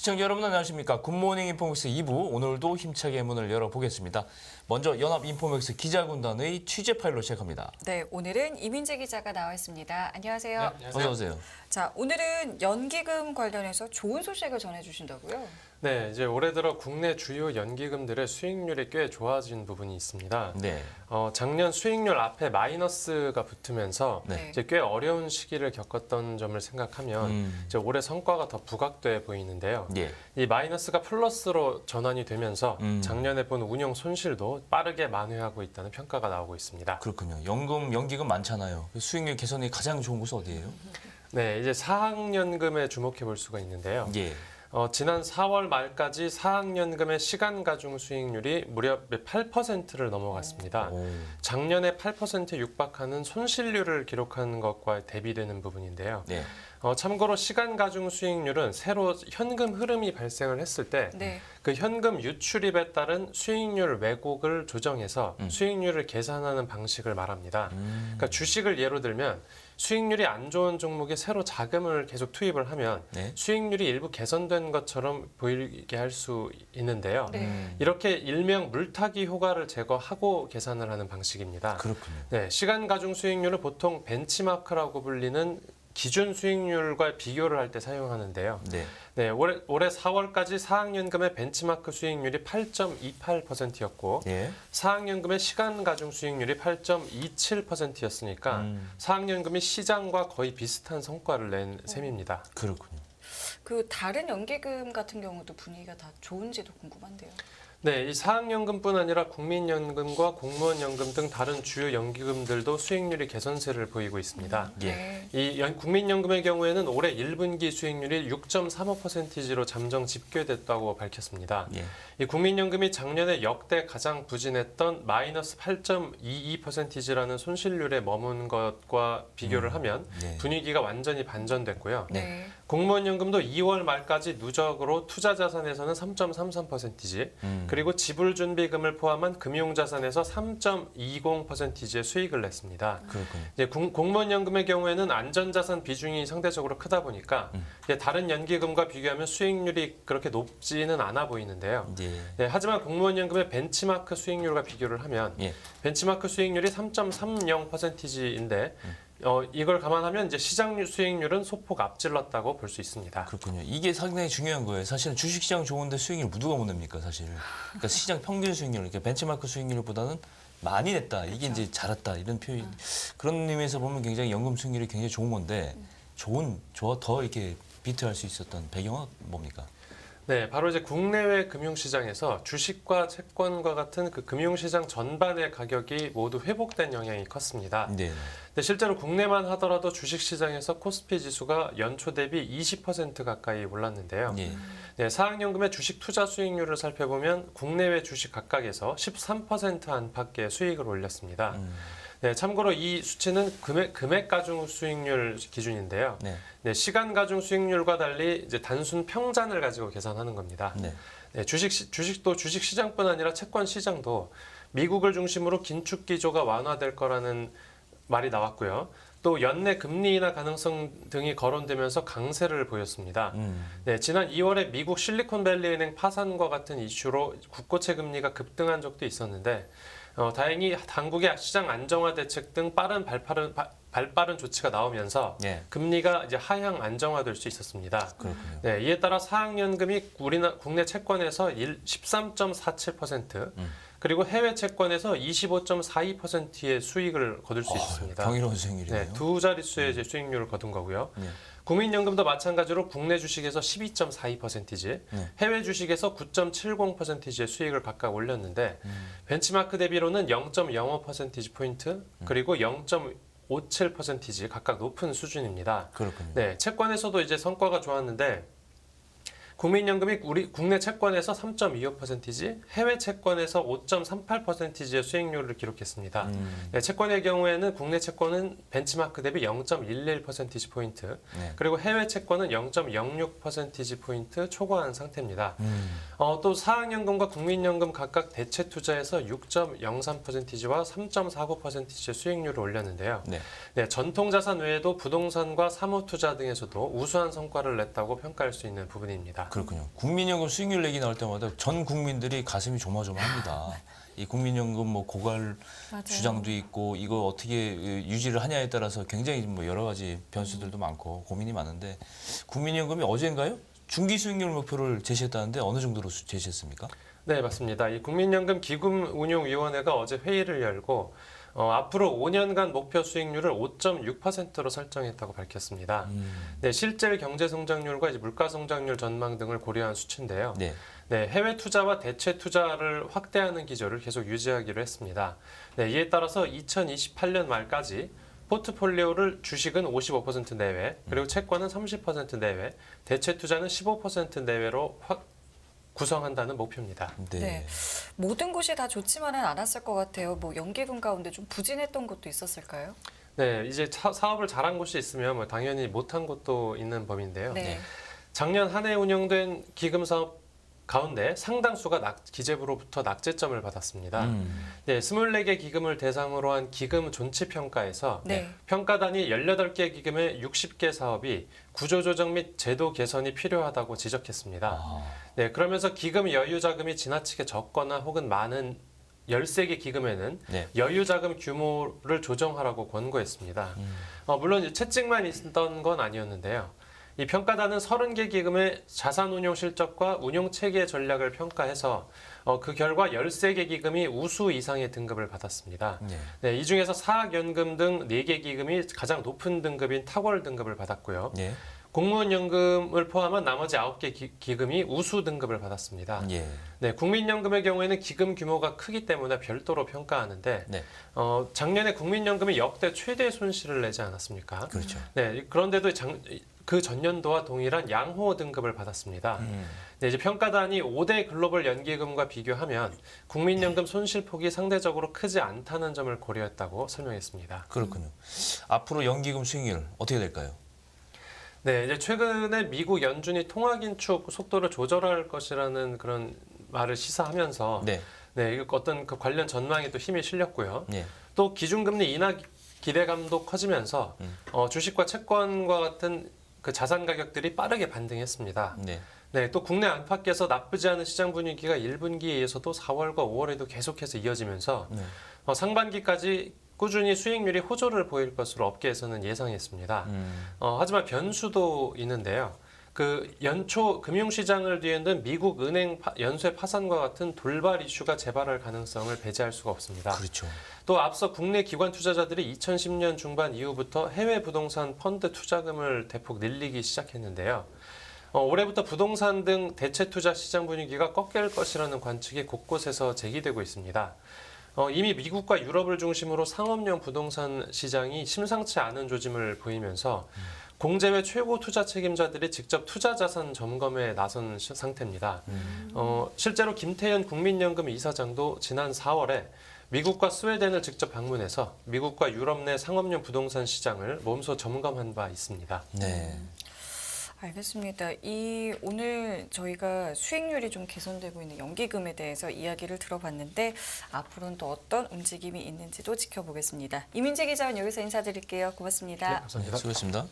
시청자 여러분 안녕하십니까. 굿모닝 인포맥스 2부 오늘도 힘차게 문을 열어보겠습니다. 먼저 연합 인포맥스 기자군단의 취재 파일로 시작합니다. 네, 오늘은 이민재 기자가 나와 있습니다. 안녕하세요. 네, 안녕하세요. 어서 오세요. 자, 오늘은 연기금 관련해서 좋은 소식을 전해주신다고요? 네, 이제 올해 들어 국내 주요 연기금들의 수익률이 꽤 좋아진 부분이 있습니다. 네. 작년 수익률 앞에 마이너스가 붙으면서 네. 이제 꽤 어려운 시기를 겪었던 점을 생각하면 이제 올해 성과가 더 부각돼 보이는데요. 예. 이 마이너스가 플러스로 전환이 되면서 음. 작년에 본 운용 손실도 빠르게 만회하고 있다는 평가가 나오고 있습니다. 그렇군요. 연기금 많잖아요. 수익률 개선이 가장 좋은 곳은 어디예요? 네, 이제 사학연금에 주목해 볼 수가 있는데요. 예. 지난 4월 말까지 사학연금의 시간 가중 수익률이 무려 8%를 넘어갔습니다. 오. 작년에 8%에 육박하는 손실률을 기록한 것과 대비되는 부분인데요. 네. 참고로 시간 가중 수익률은 새로 현금 흐름이 발생을 했을 때 네. 그 현금 유출입에 따른 수익률 왜곡을 조정해서 수익률을 계산하는 방식을 말합니다. 그러니까 주식을 예로 들면 수익률이 안 좋은 종목에 새로 자금을 계속 투입을 하면 네. 수익률이 일부 개선된 것처럼 보이게 할 수 있는데요. 네. 이렇게 일명 물타기 효과를 제거하고 계산을 하는 방식입니다. 그렇군요. 네, 시간 가중 수익률을 보통 벤치마크라고 불리는 기준 수익률과 비교를 할 때 사용하는데요. 네. 네, 올해 4월까지 사학연금의 벤치마크 수익률이 8.28%였고 예. 사학연금의 시간 가중 수익률이 8.27%였으니까 사학연금이 시장과 거의 비슷한 성과를 낸 셈입니다. 그렇군요. 그 다른 연기금 같은 경우도 분위기가 다 좋은지도 궁금한데요. 네, 이 사학연금뿐 아니라 국민연금과 공무원연금 등 다른 주요 연기금들도 수익률이 개선세를 보이고 있습니다. 예. 네. 이 국민연금의 경우에는 올해 1분기 수익률이 6.35%로 잠정 집계됐다고 밝혔습니다. 예. 이 국민연금이 작년에 역대 가장 부진했던 마이너스 8.22%라는 손실률에 머문 것과 비교를 하면 네. 분위기가 완전히 반전됐고요. 네. 공무원연금도 2월 말까지 누적으로 투자 자산에서는 3.33%지 그리고 지불 준비금을 포함한 금융 자산에서 3.20%의 수익을 냈습니다. 그렇군요. 이제 공무원연금의 경우에는 안전자산 비중이 상대적으로 크다 보니까 이제 다른 연기금과 비교하면 수익률이 그렇게 높지는 않아 보이는데요. 예. 네, 하지만 공무원연금의 벤치마크 수익률과 비교를 하면 예. 벤치마크 수익률이 3.30%인데 이걸 감안하면 이제 시장 수익률은 소폭 앞질렀다고 볼 수 있습니다. 그렇군요. 이게 상당히 중요한 거예요. 사실은 주식시장 좋은데 수익률 누가 못 냅니까, 사실. 그러니까 시장 평균 수익률, 이렇게 벤치마크 수익률보다는 많이 냈다. 이게 이제 잘했다. 이런 표현. 그런 의미에서 보면 굉장히 연금 수익률이 굉장히 좋은 건데 더 이렇게 비트할 수 있었던 배경은 뭡니까? 네, 바로 이제 국내외 금융시장에서 주식과 채권과 같은 그 금융시장 전반의 가격이 모두 회복된 영향이 컸습니다. 네. 근데 실제로 국내만 하더라도 주식시장에서 코스피 지수가 연초 대비 20% 가까이 올랐는데요. 예. 네, 사학연금의 주식 투자 수익률을 살펴보면 국내외 주식 각각에서 13% 안팎의 수익을 올렸습니다. 네, 참고로 이 수치는 금액 가중 수익률 기준인데요. 네. 네, 시간 가중 수익률과 달리 이제 단순 평잔을 가지고 계산하는 겁니다. 네. 네, 주식도 주식 시장뿐 아니라 채권 시장도 미국을 중심으로 긴축 기조가 완화될 거라는 말이 나왔고요. 또 연내 금리 인하 가능성 등이 거론되면서 강세를 보였습니다. 네, 지난 2월에 미국 실리콘밸리은행 파산과 같은 이슈로 국고채 금리가 급등한 적도 있었는데 다행히 당국의 시장 안정화 대책 등 발빠른 조치가 나오면서 예. 금리가 이제 하향 안정화될 수 있었습니다. 그렇군요. 네, 이에 따라 사학연금이 국내 채권에서 13.47%, 그리고 해외 채권에서 25.42%의 수익을 거둘 수 있었습니다. 경이로운 수익률이네요. 네, 두 자릿수의 이제 수익률을 거둔 거고요. 네. 국민연금도 마찬가지로 국내 주식에서 12.42%지, 해외 주식에서 9.70%의 수익을 각각 올렸는데 벤치마크 대비로는 0.05%포인트 그리고 0.57%지 각각 높은 수준입니다. 그렇군요. 네, 채권에서도 이제 성과가 좋았는데 국민연금이 국내 채권에서 3.25%지 해외 채권에서 5.38%의 수익률을 기록했습니다. 네, 채권의 경우에는 국내 채권은 벤치마크 대비 0.11%포인트 네. 그리고 해외 채권은 0.06%포인트 초과한 상태입니다. 또 사학연금과 국민연금 각각 대체 투자에서 6.03%와 3.49%의 수익률을 올렸는데요. 네. 네, 전통자산 외에도 부동산과 사모투자 등에서도 우수한 성과를 냈다고 평가할 수 있는 부분입니다. 그렇군요. 국민연금 수익률 얘기 나올 때마다 전 국민들이 가슴이 조마조마합니다. 이 국민연금 뭐 고갈 맞아요. 주장도 있고 이거 어떻게 유지를 하냐에 따라서 굉장히 뭐 여러 가지 변수들도 많고 고민이 많은데 국민연금이 어젠가요? 중기 수익률 목표를 제시했다는데 어느 정도로 제시했습니까? 네, 맞습니다. 이 국민연금 기금운용위원회가 어제 회의를 열고 앞으로 5년간 목표 수익률을 5.6%로 설정했다고 밝혔습니다. 네, 실제 경제 성장률과 이제 물가 성장률 전망 등을 고려한 수치인데요. 네. 네, 해외 투자와 대체 투자를 확대하는 기조를 계속 유지하기로 했습니다. 네, 이에 따라서 2028년 말까지 포트폴리오를 주식은 55% 내외, 그리고 채권은 30% 내외, 대체 투자는 15% 내외로 구성한다는 목표입니다. 네. 네. 모든 곳이 다 좋지만은 않았을 것 같아요. 뭐 연기금 가운데 좀 부진했던 것도 있었을까요? 네, 이제 사업을 잘한 곳이 있으면 뭐 당연히 못한 곳도 있는 범인데요. 네. 작년 한 해 운영된 기금 사업 가운데 상당수가 기재부로부터 낙제점을 받았습니다. 네, 24개 기금을 대상으로 한 기금 존치 평가에서 네. 평가단이 18개 기금의 60개 사업이 구조조정 및 제도 개선이 필요하다고 지적했습니다. 네, 그러면서 기금 여유 자금이 지나치게 적거나 혹은 많은 13개 기금에는 네. 여유 자금 규모를 조정하라고 권고했습니다. 물론 채찍만 있었던 건 아니었는데요. 이 평가단은 30개 기금의 자산 운용 실적과 운용 체계 전략을 평가해서 그 결과 13개 기금이 우수 이상의 등급을 받았습니다. 네. 네, 이 중에서 사학연금 등 4개 기금이 가장 높은 등급인 탁월 등급을 받았고요. 예. 공무원연금을 포함한 나머지 9개 기금이 우수 등급을 받았습니다. 예. 네, 국민연금의 경우에는 기금 규모가 크기 때문에 별도로 평가하는데 네. 작년에 국민연금이 역대 최대 손실을 내지 않았습니까? 그렇죠. 네, 그런데도 그 전년도와 동일한 양호 등급을 받았습니다. 네, 이제 평가단이 5대 글로벌 연기금과 비교하면 국민연금 손실폭이 상대적으로 크지 않다는 점을 고려했다고 설명했습니다. 그렇군요. 앞으로 연기금 수익률 어떻게 될까요? 네, 이제 최근에 미국 연준이 통화 긴축 속도를 조절할 것이라는 그런 말을 시사하면서 네. 네, 이거 어떤 그 관련 전망에 또 힘이 실렸고요. 예. 또 기준금리 인하 기대감도 커지면서 주식과 채권과 같은 그 자산 가격들이 빠르게 반등했습니다. 네. 네, 또 국내 안팎에서 나쁘지 않은 시장 분위기가 1분기에서도 4월과 5월에도 계속해서 이어지면서 네. 상반기까지 꾸준히 수익률이 호조를 보일 것으로 업계에서는 예상했습니다. 하지만 변수도 있는데요. 그 연초 금융시장을 뒤흔든 미국 은행 연쇄 파산과 같은 돌발 이슈가 재발할 가능성을 배제할 수가 없습니다. 그렇죠. 또 앞서 국내 기관 투자자들이 2010년 중반 이후부터 해외 부동산 펀드 투자금을 대폭 늘리기 시작했는데요. 올해부터 부동산 등 대체 투자 시장 분위기가 꺾일 것이라는 관측이 곳곳에서 제기되고 있습니다. 이미 미국과 유럽을 중심으로 상업용 부동산 시장이 심상치 않은 조짐을 보이면서 공제회 최고 투자 책임자들이 직접 투자 자산 점검에 나선 상태입니다. 실제로 김태현 국민연금 이사장도 지난 4월에 미국과 스웨덴을 직접 방문해서 미국과 유럽 내 상업용 부동산 시장을 몸소 점검한 바 있습니다. 네. 알겠습니다. 오늘 저희가 수익률이 좀 개선되고 있는 연기금에 대해서 이야기를 들어봤는데 앞으로는 또 어떤 움직임이 있는지도 지켜보겠습니다. 이민재 기자는 여기서 인사드릴게요. 고맙습니다. 네, 감사합니다. 수고했습니다.